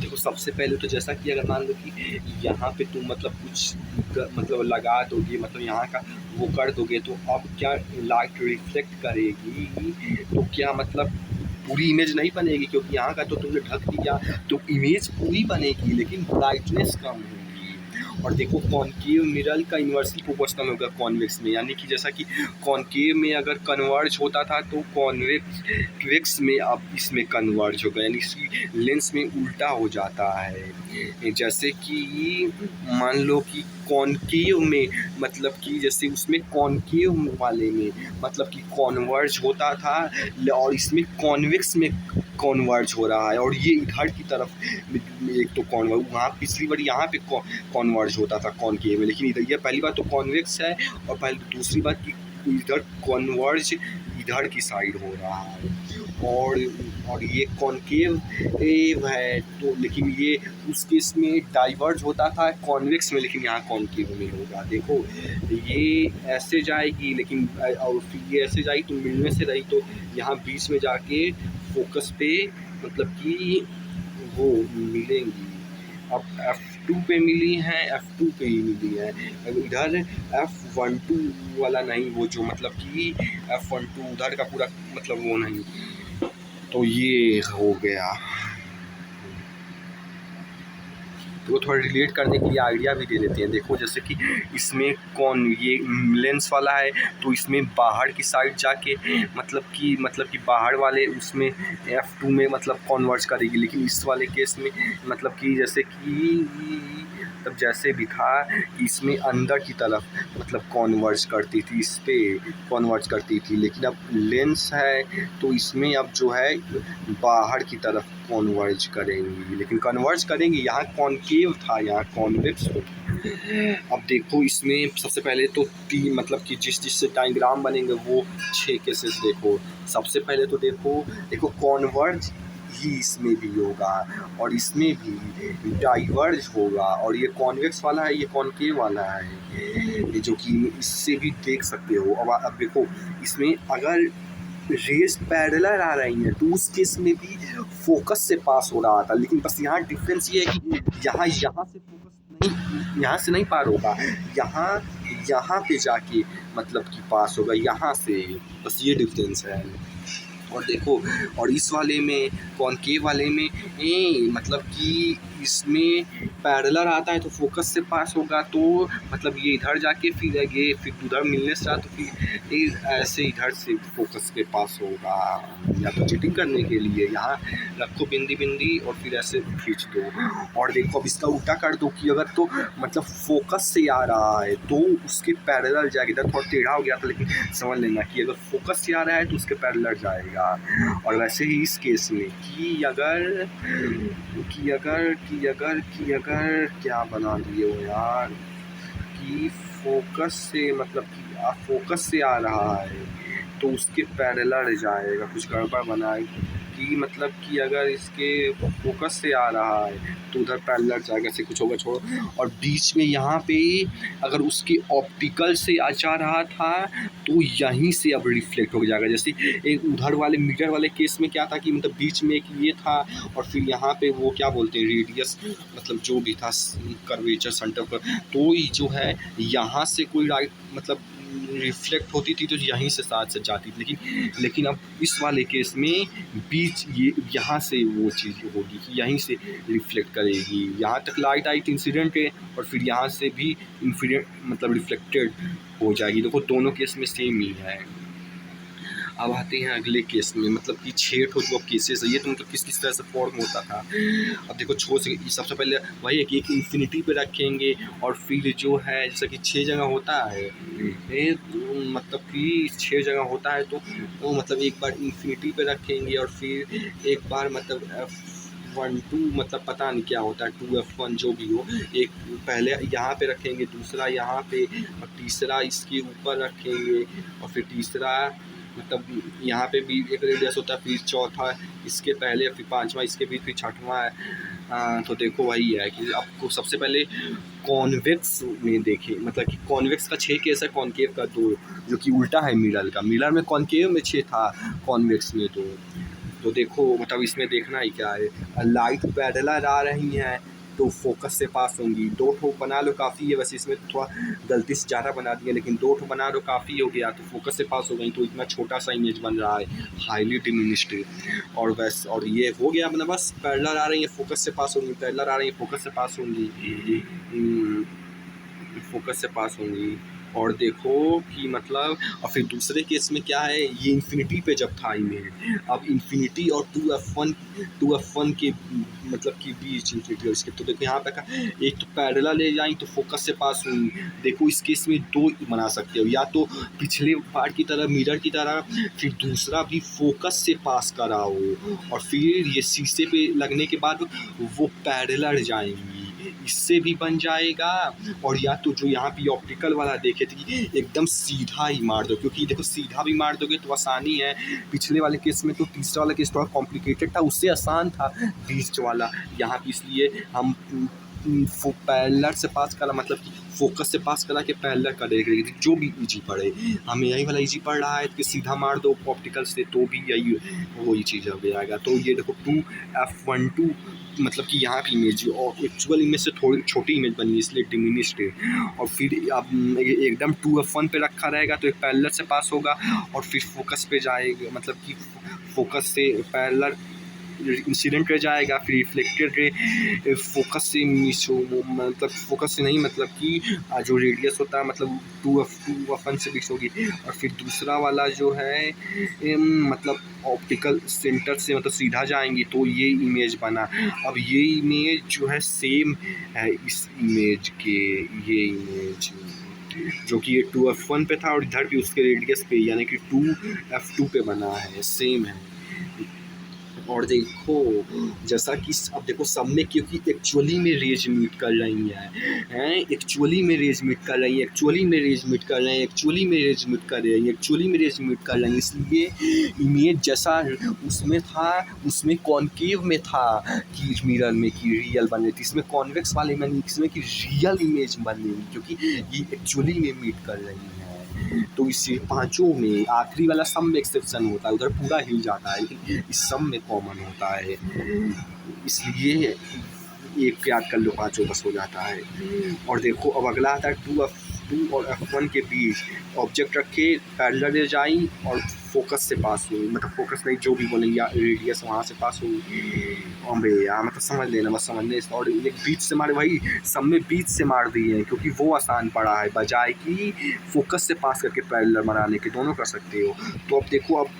देखो सबसे पहले तो जैसा कि अगर मान लो कि यहाँ पे तुम मतलब कुछ मतलब लगा दोगे, मतलब यहाँ का वो कर दोगे, तो अब क्या लाइट रिफ्लेक्ट करेगी, तो क्या मतलब पूरी इमेज नहीं बनेगी, क्योंकि यहाँ का तो तुमने ढक दिया, तो इमेज पूरी बनेगी लेकिन ब्राइटनेस कम होगी। और देखो कॉनकेव मिरर का इन्वर्सली प्रोपोर्शनल होगा कॉन्वेक्स में, यानी कि जैसा कि कॉनकेव में अगर कन्वर्ज होता था तो कॉन्वेक्स में अब इसमें कन्वर्ज होगा, यानी इसकी लेंस में उल्टा हो जाता है। जैसे कि मान लो कि कॉनकेव में मतलब कि जैसे उसमें कॉनकेव वाले में मतलब कि कॉन्वर्ज होता था, और इसमें कॉन्वेक्स में कॉन्वर्ज हो रहा है, और ये इधर की तरफ एक तो कॉन्वर्ज, वहाँ पिछली बार यहाँ पे कॉन्वर्ज होता था कॉनकेव में, लेकिन इधर ये पहली बार तो कॉन्वेक्स है, और पहले दूसरी बात कि इधर कॉन्वर्ज इधर की साइड हो रहा है, और ये कॉनकेव है तो, लेकिन ये उस केस में डाइवर्ज होता था कॉन्वेक्स में, लेकिन यहाँ कॉनकेव में होगा। देखो ये ऐसे जाएगी, लेकिन और फिर ये ऐसे जाएगी तो मिलने से रही, तो यहाँ बीच में जाके फोकस पे मतलब कि वो मिलेंगी। अब F2 पे मिली हैं, F2 पे ही मिली है, इधर F12 वाला नहीं, वो जो मतलब कि F12 उधर का पूरा मतलब वो नहीं, तो ये हो गया। तो थोड़ा रिलेट करने के लिए आइडिया भी दे देते हैं। देखो जैसे कि इसमें कौन ये लेंस वाला है, तो इसमें बाहर की साइड जाके मतलब कि बाहर वाले उसमें F2 में मतलब कॉन्वर्ज करेगी, लेकिन इस वाले केस में मतलब कि जैसे कि तब जैसे भी था कि इसमें अंदर की तरफ मतलब कॉन्वर्ज करती थी, इस पर कॉन्वर्ज करती थी, लेकिन अब लेंस है तो इसमें अब जो है बाहर की तरफ कॉन्वर्ज करेंगी, लेकिन कन्वर्ज करेंगी, यहाँ कॉनकेव था यहाँ कॉन्वेक्स हो। अब देखो इसमें सबसे पहले तो तीन मतलब कि जिससे डायग्राम बनेंगे वो 6 केसेस देखो। सबसे पहले तो देखो कॉन्वर्ज ही इसमें भी होगा, और इसमें भी डाइवर्ज होगा, और ये कॉन्वेक्स वाला है, ये कॉनकेव वाला है, जो कि इससे भी देख सकते हो। अब देखो इसमें अगर रेज पैरेलल आ रही हैं तो उस केस में भी फोकस से पास हो रहा था, लेकिन बस यहाँ डिफरेंस ये है कि यहाँ से फोकस नहीं, यहाँ से नहीं पार होगा, यहाँ पे जाके मतलब कि पास होगा यहाँ से, बस ये डिफरेंस है। और देखो और इस वाले में कॉनकेव वाले में मतलब कि इसमें पैरेलल आता है तो फोकस से पास होगा, तो मतलब ये इधर जाके फिर उधर मिलने से तो फिर ऐसे इधर से फोकस के पास होगा। या तो चीटिंग करने के लिए यहाँ रखो बिंदी और फिर ऐसे खींच दो। और देखो अब इसका उल्टा कर दो कि अगर तो मतलब फोकस से आ रहा है तो उसके पैरेलल जाएगा, इधर थोड़ा टेढ़ा हो गया था लेकिन समझ लेना कि अगर फोकस से आ रहा है तो उसके पैरेलल जाएगा। और वैसे ही इस केस में कि अगर क्या बना दिए हो यार, कि फोकस से मतलब कि फोकस से आ रहा है तो उसके पैरेलल जाएगा, कुछ गड़बड़ बनाए कि मतलब कि अगर इसके फोकस से आ रहा है तो उधर पैरेलल जाएगा, ऐसे कुछ होगा छोड़ो। और बीच में यहाँ पे अगर उसके ऑप्टिकल से आ रहा था तो यहीं से अब रिफ्लेक्ट हो जाएगा। जैसे एक उधर वाले मिरर वाले केस में क्या था कि मतलब बीच में एक ये था और फिर यहाँ पे वो क्या बोलते हैं रेडियस मतलब जो भी था कर्वेचर सेंटर पर, तो ये जो है यहाँ से कोई राइट मतलब रिफ्लेक्ट होती थी तो यहीं से साथ से जाती थी, लेकिन अब इस वाले केस में बीच ये यहाँ से वो चीज़ होगी कि यहीं से रिफ्लेक्ट करेगी, यहाँ तक लाइट आई थी इंसिडेंट है और फिर यहाँ से भी इंसिडेंट मतलब रिफ्लेक्टेड हो जाएगी। देखो दोनों केस में सेम ही है। अब आते हैं अगले केस में, मतलब कि 6 ठो जो केसेस है ये तो मतलब किस तरह से फॉर्म होता था। अब देखो सबसे पहले वही है कि एक इन्फिनिटी पे रखेंगे और फिर जो है जैसा कि 6 जगह होता है मतलब कि 6 जगह होता है तो वो मतलब एक बार इन्फिनिटी पे रखेंगे और फिर एक बार मतलब F12 मतलब पता नहीं क्या होता है 2F1 जो भी हो, एक पहले यहाँ पे रखेंगे, दूसरा यहाँ पे और तीसरा इसके ऊपर रखेंगे और फिर तीसरा मतलब यहाँ पे भी एक रेडियस होता है, फिर चौथा इसके पहले, फिर पांचवा इसके बीच, फिर छठवां है। तो देखो वही है कि आपको सबसे पहले कॉन्वेक्स में देखें, मतलब कि कॉन्वेक्स का 6 केस है, कॉनकेव का 2, जो कि उल्टा है मिरर का। मिरर में कॉनकेव में 6 था, कॉन्वेक्स में 2। तो देखो मतलब इसमें देखना ही क्या है, लाइट पैरेलल आ रही हैं तो फोकस से पास होंगी। 2 ठो बना लो काफ़ी है, वैसे इसमें थोड़ा गलती से ज़्यादा बना दिया, लेकिन 2 ठो बना लो काफ़ी हो गया, तो फोकस से पास हो गई। तो इतना छोटा सा इमेज बन रहा है, हाईली डिमिनिश्ड। और ये हो गया अपना, बस पैरेलल आ रही है फोकस से पास होंगी, पैरेलल आ रही है फोकस से पास होंगी, फोकस से पास होंगी। और देखो कि मतलब, और फिर दूसरे केस में क्या है, ये इन्फिनिटी पे जब था इमेज, अब इन्फिनिटी और 2f1 के मतलब कि बीच इन्फिनिटी और इसके, तो देखो यहाँ पे एक तो पैरेलल ले जाएंगे तो फोकस से पास होंगी। देखो इस केस में 2 बना सकते हो, या तो पिछले पार्ट की तरह मिरर की तरह, फिर दूसरा भी फोकस से पास कराओ, और फिर ये शीशे पे लगने के बाद वो पैरेलल जाएंगी, इससे भी बन जाएगा। और या तो जो यहाँ पे ऑप्टिकल वाला देखे थे एकदम सीधा ही मार दो, क्योंकि देखो सीधा भी मार दोगे तो आसानी है। पिछले वाले केस में तो तीसरा वाला केस थोड़ा कॉम्प्लिकेटेड था, उससे आसान था बीच वाला। यहाँ पे इसलिए हम पैरेलल से पास करा, मतलब कि फोकस से पास करा के पैरेलल करेंगे, जो भी इजी पड़े। हमें यही वाला इजी पड़ रहा है कि सीधा मार दो ऑप्टिकल से, तो भी यही वही चीज़ हो जाएगा। तो ये देखो 2f12 मतलब कि यहाँ की इमेज और एक्चुअल इमेज से थोड़ी छोटी इमेज बनी है, इसलिए डिमिनिश्ड है। और फिर अब एकदम 2f1 पे रखा रहेगा तो एक पैरेलल से पास होगा, और फिर फोकस पे जाएगा, मतलब कि फोकस से पैरेलल इंसिडेंट रह जाएगा, फिर रिफ्लेक्टेड रे फोकस से मतलब फोकस से नहीं, मतलब कि जो रेडियस होता है मतलब 2f1 से मिक्स होगी। और फिर दूसरा वाला जो है मतलब ऑप्टिकल सेंटर से मतलब सीधा जाएंगी, तो ये इमेज बना। अब ये इमेज जो है सेम है इस इमेज के, ये इमेज जो कि ये 2f1 पे था और इधर भी उसके रेडियस पे, यानी कि 2f2 पे बना है, सेम है। और देखो जैसा कि अब देखो सब में, क्योंकि एक्चुअली में रेज मीट कर रही हैं, एक्चुअली में रेज मीट कर रही हैं, एक्चुअली में रेज मीट कर रहे हैं, एक्चुअली में रेज मीट कर रही हैं, एक्चुअली में रेज मीट कर रही हैं, इसलिए इमेज जैसा उसमें था उसमें कॉन्केव में था कि मिरर में कि रियल बन रही थी, इसमें कॉन्वेक्स वाले में नहीं, इसमें कि रियल इमेज बन रही, क्योंकि ये एक्चुअली में मीट कर रही हैं। तो इस पांचों में आखिरी वाला सब में एक्सेप्शन होता है, उधर पूरा हिल जाता है, लेकिन इस सब में कॉमन होता है, इसलिए एक याद कर लो, पांचों बस हो जाता है। और देखो अब अगला आता है 2f2 और f1 के बीच ऑब्जेक्ट रखे, पैरेलल जाई और फोकस से पास हुई, मतलब फोकस नहीं जो भी बोलेंगे या रेडियस वहाँ से पास हुई। अबे यार मतलब समझ लेना, बस समझने। और एक बीच से मारे, भाई सब में बीच से मार दिए हैं क्योंकि वो आसान पड़ा है, बजाय कि फोकस से पास करके पैरेलल बनाने के, दोनों कर सकते हो। तो अब देखो अब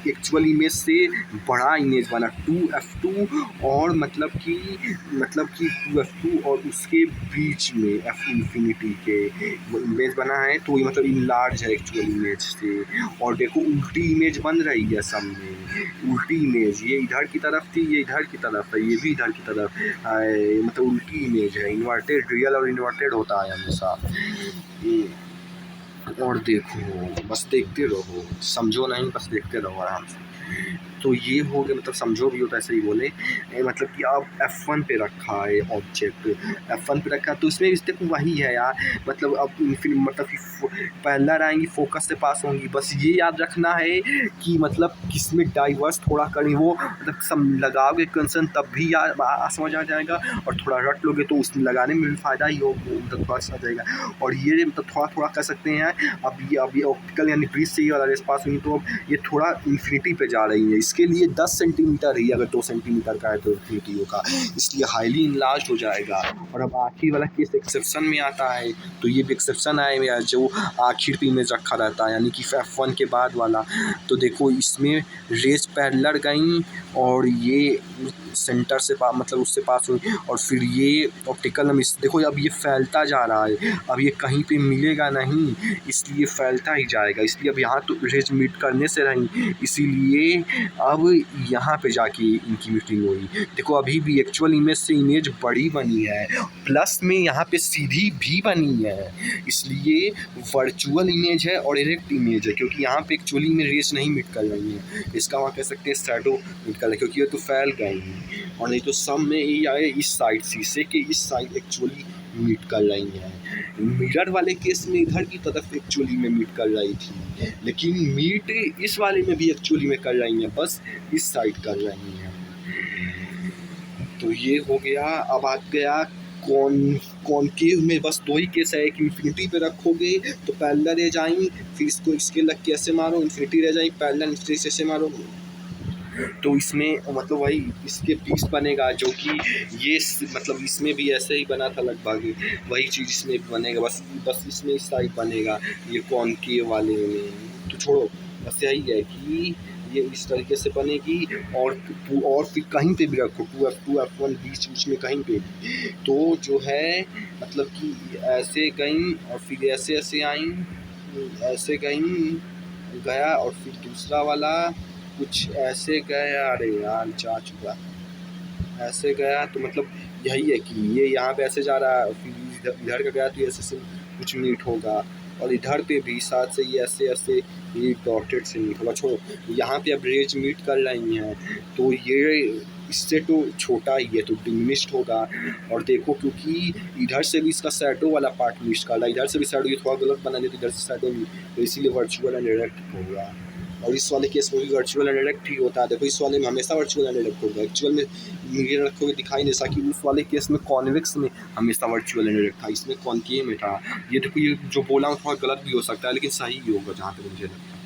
एक्चुअल इमेज से बड़ा इमेज बना 2f2 और मतलब कि 2f2 और उसके बीच में f इन्फिनिटी के वो इमेज बना है, तो ये मतलब इन लार्ज है एक्चुअल इमेज से। और देखो उल्टी इमेज बन रही है सब में, उल्टी इमेज, ये इधर की तरफ थी, ये इधर की तरफ है, ये भी इधर की तरफ है, मतलब उल्टी इमेज है। इन्वर्टेड, रियल और इन्वर्टेड होता है हमेशा। और देखो बस देखते रहो, समझो नहीं, बस देखते रहो आराम से। तो ये हो गया, मतलब समझो भी होता है, ऐसे ही बोले मतलब कि अब f1 पे रखा है ऑब्जेक्ट, f1 पे रखा, तो इसमें देखो वही है यार, मतलब अब मतलब कि पैरेलल आएंगी फोकस से पास होंगी, बस ये याद रखना है कि मतलब किसमें डाइवर्स थोड़ा करें, वो मतलब लगाओगे कंसर्न तब भी यार समझ आ जाएगा, और थोड़ा रट लोगे तो उसमें लगाने में भी फ़ायदा ही हो, मतलब थोड़ा सा जाएगा। और ये मतलब थोड़ा थोड़ा कर सकते हैं। अब ये ऑप्टिकल यानी ब्रिज से ही वाला रेस पास हुई, तो अब ये थोड़ा इन्फिनिटी पे जा रही है, इसके लिए 10 सेंटीमीटर ही, अगर 2 सेंटीमीटर का है तो इन्फिनिटी होगा, इसलिए हाईली इनलार्ज हो जाएगा। और अब आखिरी वाला केस एक्सेप्शन में आता है, तो ये भी एक्सेप्शन आए हुए जो आखिर पे इमेज रखा रहता है, यानी कि f1 के बाद वाला। तो देखो इसमें रेज पैरेलल गई और ये सेंटर से मतलब उससे पास हुई, और फिर ये ऑप्टिकल में देखो अब ये फैलता जा रहा है, अब ये कहीं पे मिलेगा नहीं, इसलिए फैलता ही जाएगा, इसलिए अब यहाँ तो रेज मीट करने से रही, इसीलिए अब यहाँ पे जाके इनकी मीटिंग हुई। देखो अभी भी एक्चुअल इमेज से इमेज बड़ी बनी है, प्लस में यहाँ पे सीधी भी बनी है, इसलिए वर्चुअल इमेज है और डायरेक्ट इमेज है, क्योंकि यहाँ पे एक्चुअली में रेज नहीं मिट कर रही है, इसका वहाँ कह सकते हैं शैडो मिट कर रही है, क्योंकि ये तो फैल गई है। और नहीं तो सब में ये आए इस साइड, शीशे के इस साइड एक्चुअली मीट कर रही हैं। मिरर वाले केस में इधर की तरफ एक्चुअली में मीट कर रही थी, लेकिन मीट इस वाले में भी एक्चुअली में कर रही हैं, बस इस साइड कर रही हैं। तो ये हो गया। अब आ गया कॉनकेव में बस 2 ही केस है। एक इन्फिनिटी पे रखोगे तो पैरेलल रह जाएंगी, फिर इसको इसके लग के ऐसे मारो, इन्फिनिटी रह जाएगी, पैरेलल इन्फिनिटी से ऐसे मारो, तो इसमें मतलब वही इसके पीस बनेगा जो कि ये मतलब इसमें भी ऐसे ही बना था लगभग, वही चीज़ इसमें भी बनेगा, बस इसमें इस साइड बनेगा ये कॉनकेव वाले में। तो छोड़ो, बस यही है कि ये इस तरीके से बनेगी। और फिर कहीं पे भी रखो 2F2 F1 बीच में कहीं पे भी, तो जो है मतलब कि ऐसे गई और फिर ऐसे आई, ऐसे गई गया, और फिर दूसरा वाला कुछ ऐसे गया, अरे यार जा चुका, ऐसे गया, तो मतलब यही है कि ये यहाँ पे ऐसे जा रहा है, फिर इधर का गया तो ऐसे से कुछ मीट होगा, और इधर पे भी साथ से ये ऐसे ये डॉटेड से मीट होगा। छोड़ो, यहाँ पे अब रेज मीट कर रही हैं, तो ये इससे तो छोटा ही है, तो डिमिनिश्ड होगा। और देखो क्योंकि इधर से भी इसका शैडो वाला पार्ट मिस कर रहा है, इधर से भी शैडो, ये थोड़ा गलत बना देते, इधर से शैडो नहीं, तो इसीलिए वर्चुअल एंड डायरेक्ट होगा। और इस वाले केस में भी वर्चुअल एंड डायरेक्ट ही होता है। देखो इस वाले में हमेशा वर्चुअल एंड डायरेक्ट होगा, एक्चुअल में मिरर रखोगे दिखाई नहीं, जैसा कि उस वाले केस में कॉन्वेक्स में हमेशा वर्चुअल एंड डायरेक्ट था, इसमें कॉनकेव में था। ये देखो, ये जो बोला हूँ थोड़ा गलत भी हो सकता है, लेकिन सही ही होगा जहाँ तक मुझे लगता है।